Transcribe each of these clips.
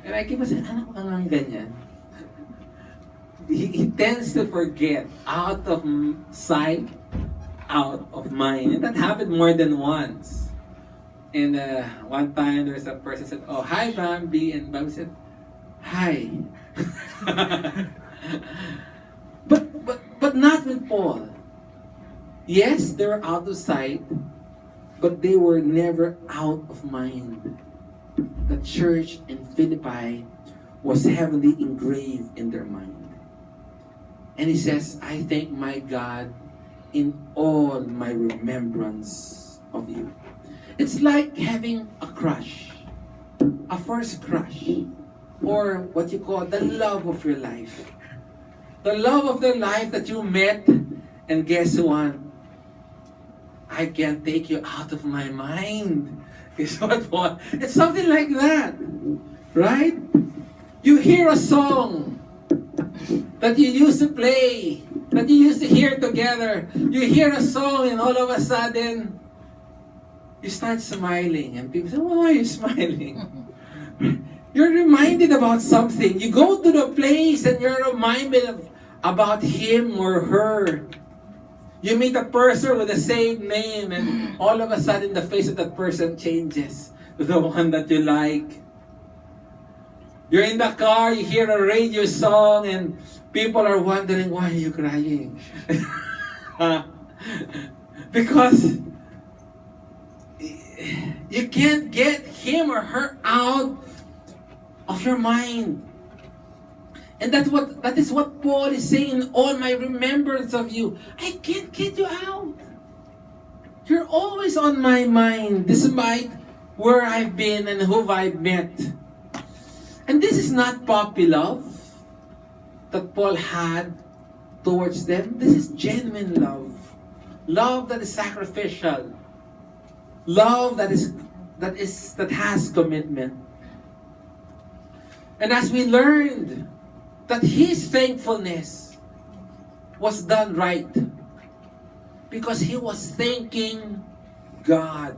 And I keep on saying, anak ko nga ganyan. He tends to forget, out of sight, out of mind. And that happened more than once. And one time there's a person said, oh, hi Bambi. And Bambi said, hi. but not with Paul. Yes, they were out of sight, but they were never out of mind. The church in Philippi was heavily engraved in their mind. And he says, I thank my God in all my remembrance of you. It's like having a crush, a first crush, or what you call the love of your life. The love of the life that you met, and guess what? I can't take you out of my mind. Is what? It's something like that, right? You hear a song that you used to play, that you used to hear together. You hear a song and all of a sudden, you start smiling. And people say, why are you smiling? You're reminded about something. You go to the place and you're reminded about him or her. You meet a person with the same name and all of a sudden the face of that person changes to the one that you like. You're in the car, you hear a radio song and people are wondering, why are you crying? Because you can't get him or her out of your mind. And that is what Paul is saying, in all my remembrance of you. I can't get you out. You're always on my mind, despite where I've been and who I've met. And this is not puppy love that Paul had towards them. This is genuine love. Love that is sacrificial. Love that has commitment. And as we learned that his thankfulness was done right because he was thanking God.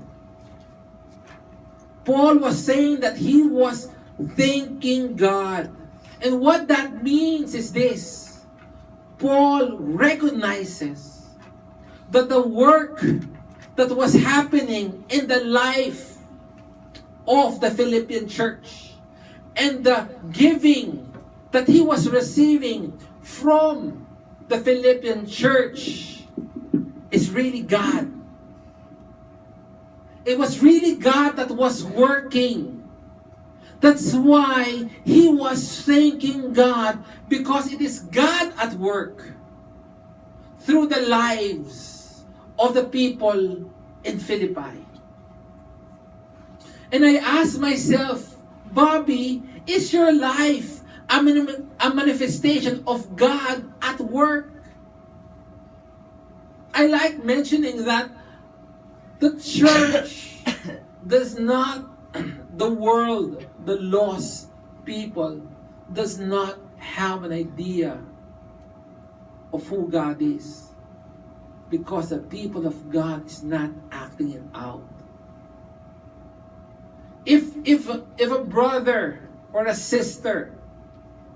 Paul was saying that he was thanking God. And what that means is this. Paul recognizes that the work that was happening in the life of the Philippian church and the giving that he was receiving from the Philippian church is really God. It was really God that was working. That's why he was thanking God, because it is God at work through the lives of the people in Philippi. And I asked myself, Bobby, is your life a manifestation of God at work? I like mentioning that the church does not, the world, the lost people, does not have an idea of who God is, because the people of God is not acting it out. If a brother or a sister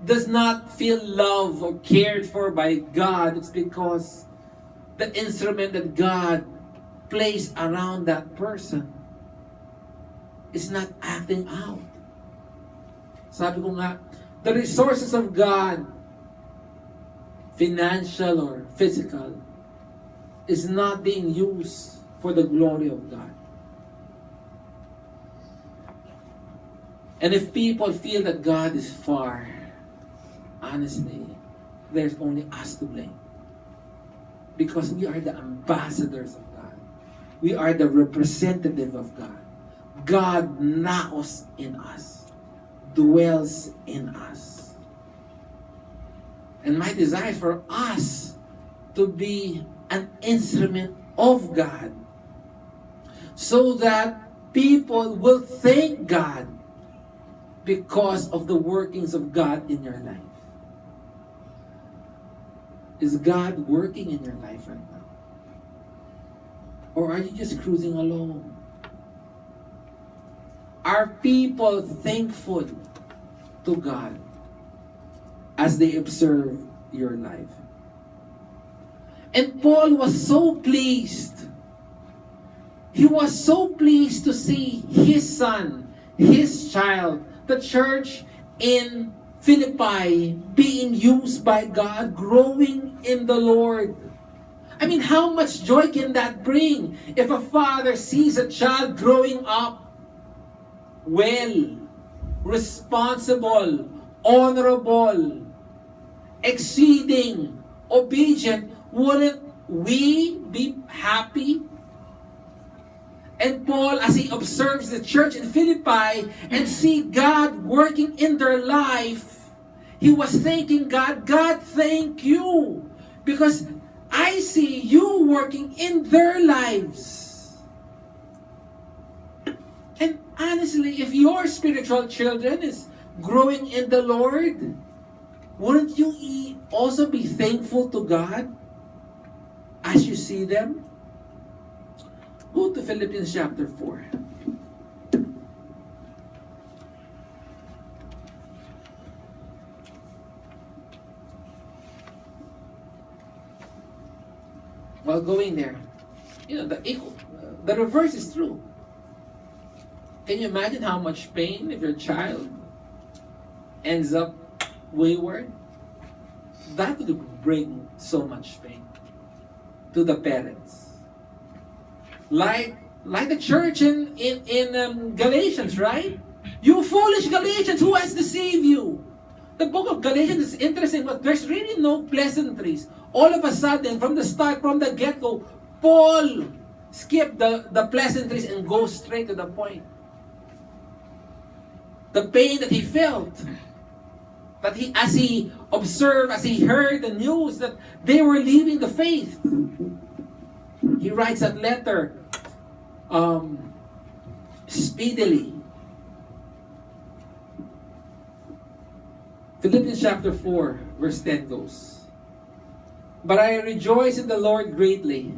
does not feel loved or cared for by God, it's because the instrument that God placed around that person is not acting out. Sabi ko nga, the resources of God, financial or physical, is not being used for the glory of God. And if people feel that God is far, honestly, there's only us to blame. Because we are the ambassadors of God. We are the representative of God. God naos in us, dwells in us. And my desire for us to be an instrument of God, so that people will thank God because of the workings of God in your life. Is God working in your life right now? Or are you just cruising along? Are people thankful to God as they observe your life. And Paul was so pleased. He was so pleased to see his son, his child, the church in Philippi being used by God, growing in the Lord. I mean, how much joy can that bring if a father sees a child growing up well, responsible, honorable, exceeding, obedient? Wouldn't we be happy? And Paul, as he observes the church in Philippi and see God working in their life, he was thanking God. God, thank you, because I see you working in their lives. And honestly, if your spiritual children is growing in the Lord, wouldn't you also be thankful to God as you see them? Go to Philippians chapter 4. While going there, the reverse is true. Can you imagine how much pain if your child ends up wayward? That would bring so much pain to the parents. Like the church in Galatians, right? You foolish Galatians, who has deceived you? The book of Galatians is interesting, but there's really no pleasantries. All of a sudden, from the start, from the get-go, Paul skipped the pleasantries and goes straight to the point. The pain that he felt, that as he observed, as he heard the news that they were leaving the faith, he writes that letter speedily. Philippians chapter 4, verse 10 goes, "But I rejoice in the Lord greatly,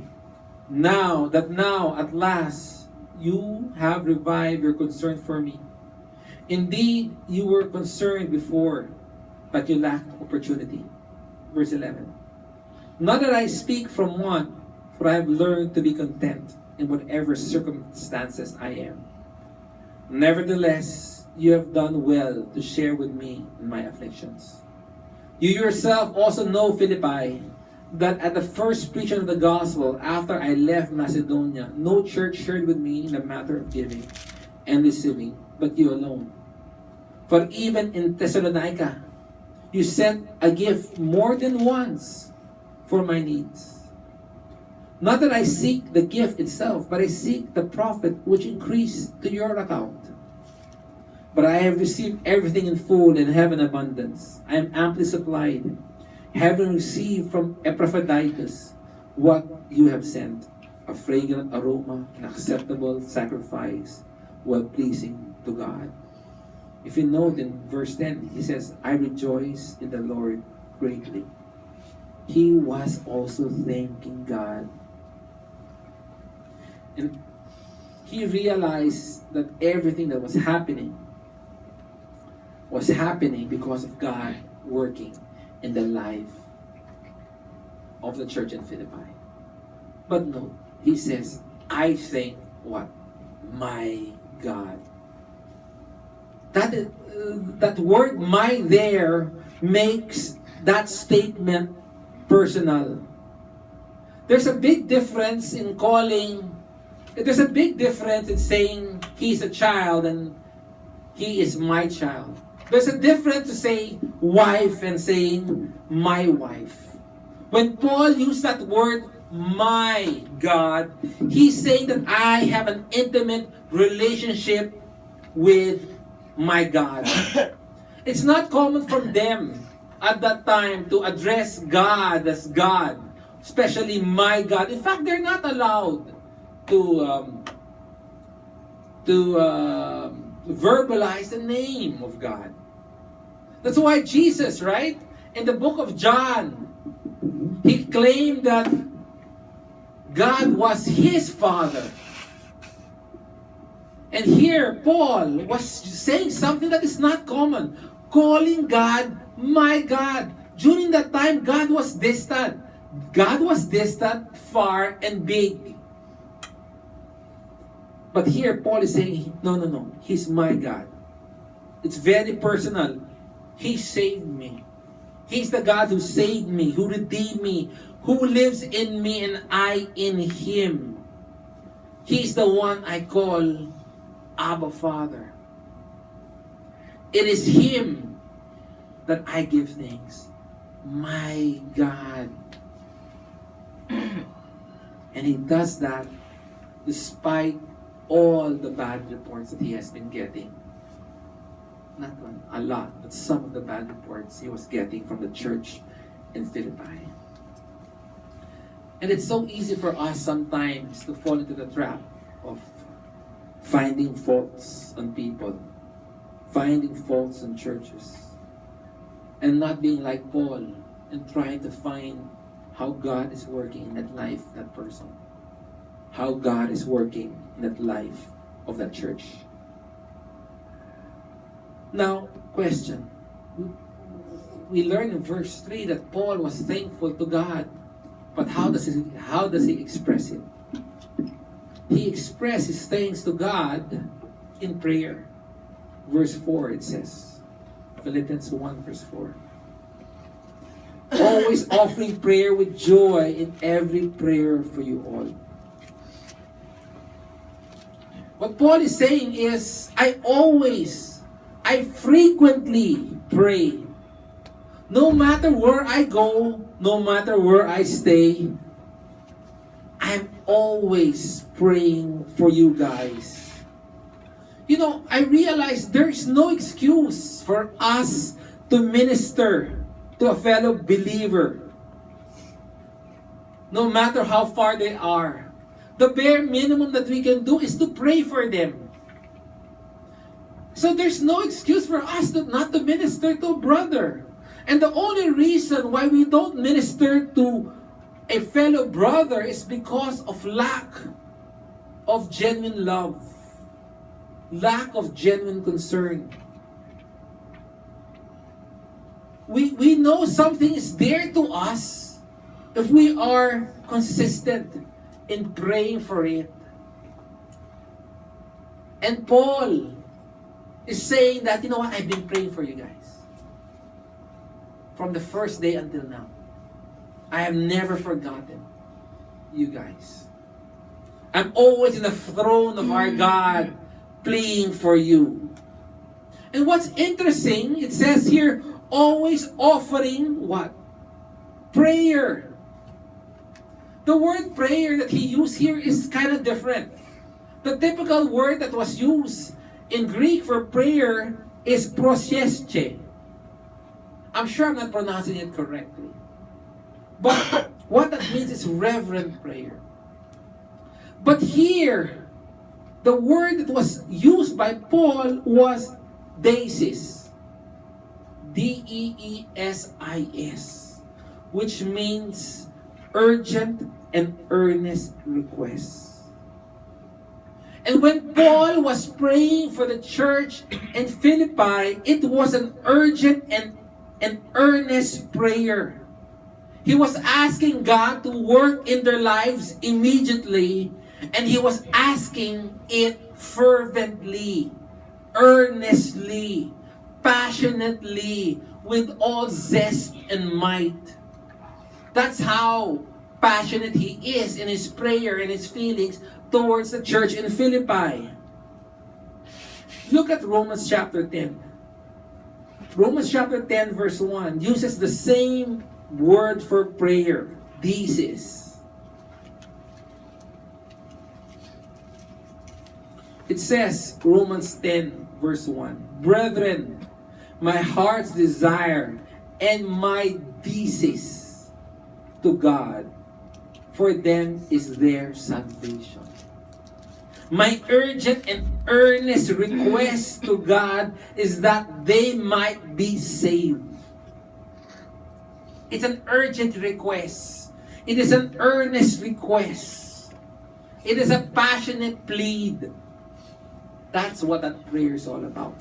now at last you have revived your concern for me. Indeed, you were concerned before, but you lacked opportunity." Verse 11, "Not that I speak from want, for I have learned to be content in whatever circumstances I am. Nevertheless, you have done well to share with me in my afflictions. You yourself also know, Philippi, that at the first preaching of the gospel, after I left Macedonia, no church shared with me in the matter of giving and receiving, but you alone. For even in Thessalonica, you sent a gift more than once for my needs. Not that I seek the gift itself, but I seek the profit which increased to your account. But I have received everything in full and have an abundance. I am amply supplied, having received from Epaphroditus what you have sent, a fragrant aroma, an acceptable sacrifice, well pleasing to God." If you note in verse 10, he says, "I rejoice in the Lord greatly." He was also thanking God. And he realized that everything that was happening because of God working in the life of the church in Philippi. But no, he says, "I thank what? My God." That word "my" there makes that statement personal. There's a big difference in saying he's a child and he is my child. There's a difference to say wife and saying my wife. When Paul used that word "my God," he's saying that I have an intimate relationship with my God. It's not common for them at that time to address God as God, especially my God. In fact, they're not allowed to verbalize the name of God. That's why Jesus, right, in the book of John, he claimed that God was his Father. And here, Paul was saying something that is not common, calling God my God. During that time, God was distant. God was distant, far, and big. But here, Paul is saying, no, no, no. He's my God. It's very personal. He saved me. He's the God who saved me, who redeemed me, who lives in me and I in Him. He's the one I call Abba Father. It is Him that I give thanks. My God. And He does that despite all the bad reports that He has been getting. Not one, a lot, but some of the bad reports He was getting from the church in Philippi. And it's so easy for us sometimes to fall into the trap of finding faults on people, finding faults in churches, and not being like Paul and trying to find how God is working in that life, that person. How God is working in that life of that church. Now, question. We learn in verse 3 that Paul was thankful to God. But how does he express it? He expressed his thanks to God in prayer. Verse 4 it says, Philippians 1 verse 4. Always offering prayer with joy in every prayer for you all. What Paul is saying is, I frequently pray. No matter where I go, no matter where I stay, I'm always praying for you guys. You know, I realize there's no excuse for us to minister to a fellow believer, no matter how far they are. The bare minimum that we can do is to pray for them. So there's no excuse for us not to minister to a brother. And the only reason why we don't minister to a fellow brother is because of lack of genuine love, lack of genuine concern. We know something is there to us if we are consistent in praying for it. And Paul is saying that, you know what, I've been praying for you guys. From the first day until now. I have never forgotten you guys. I'm always in the throne of our God pleading for you. And what's interesting, it says here, always offering what? Prayer. The word prayer that he used here is kind of different. The typical word that was used in Greek for prayer is prosesche. I'm sure I'm not pronouncing it correctly. But what that means is reverent prayer. But here, the word that was used by Paul was deesis. D-E-E-S-I-S. Which means urgent and earnest request. And when Paul was praying for the church in Philippi, it was an urgent and an earnest prayer. He was asking God to work in their lives immediately, and he was asking it fervently, earnestly, passionately, with all zest and might. That's how passionate he is in his prayer and his feelings towards the church in Philippi. Look at Romans chapter 10. Romans chapter 10 verse 1 uses the same word for prayer, deesis. It says, Romans 10 verse 1, Brethren, my heart's desire and my deesis to God, for them is their salvation. My urgent and earnest request to God is that they might be saved. It's an urgent request. It is an earnest request. It is a passionate plead. That's what that prayer is all about.